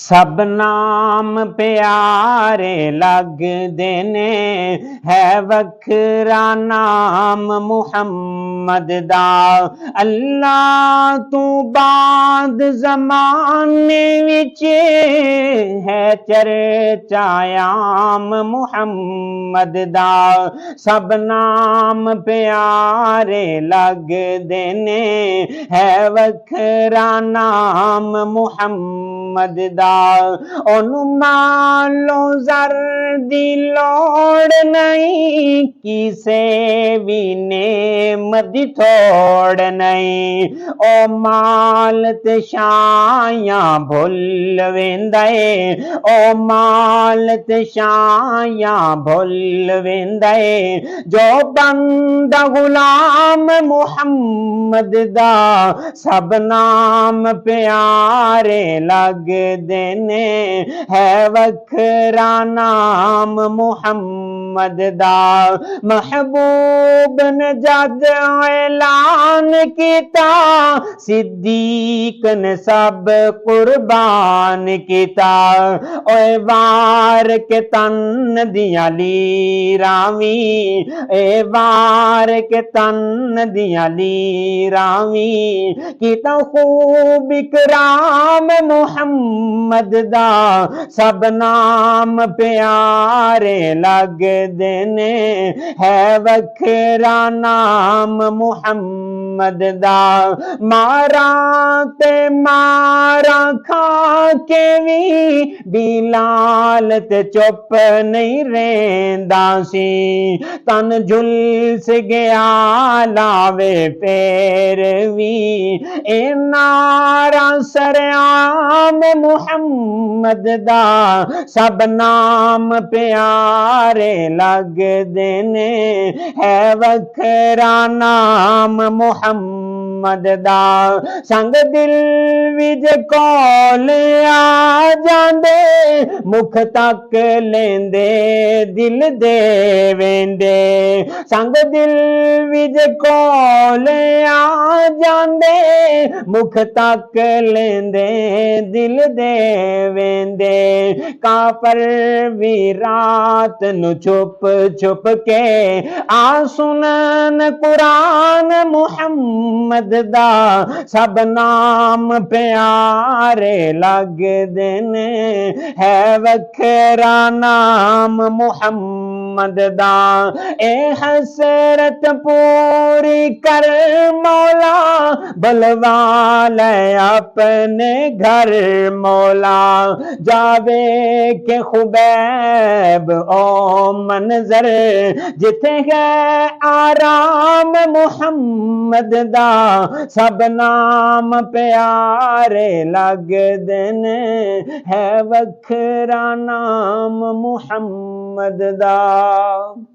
सब नाम प्यारे लगदे ने, है वखरा नाम मुहम्मद दा। अल्लाह तू बाद ज़माने विच है चर्चा आम मुहम्मद दा। सब नाम प्यारे लगदे ने, है वखरा नाम मुहम्मद दा। ओनू मालो ज़र दी लोड़ नहीं, किसे भी नेमत दी थोड़ नहीं। ओ माल ते शायां भुल वेंदा ए, ओ माल ते शायां भुल वेंदा ए। जो बंदा गुलाम मुहम्मद दा, सब नाम प्यारे लगदे ने, है वखरा नाम मुहम्मद दा। महबूब ने जद ऐलान किता, सिद्दीक ने सब कुर्बान किता। ओए वार के तन दिया लीरावी, ए वार के तन दिया लीरावी। किता खूब इकराम मुहम्मद दा, सब नाम प्यारे लगदे ने, है वखरा नाम मुहम्मद दा। मारा ते मारा खा के भी बिलाल ते चुप नहीं रहिंदा सी। तन झुलस गया लावे फेर भी, ए नारा सरेआम मुहम्मद दा। सब नाम प्यारे लगदे ने, है वखरा नाम मुहम्मद दा। संग दिल विच कौल आ जांदे, मुख तक लेंदे दिल दे वेंदे। संग दिल विच कौल आ जांदे, मुख तक लेंदे दिल दे वेंदे। काफर भी रात नु छुप छुप के आ सुनन कुरान मुहम्मद दा। सब नाम प्यारे लगदे ने, है वखरा नाम मुहम्मद दा। ए हसरत पूरी कर मौला, बुलवा ले अपने घर मौला। जावे के खुबैब ओ मंजर, जिथे है आराम मुहम्मद दा। सब नाम प्यारे लगदे ने, है वखरा नाम मुहम्मद दा।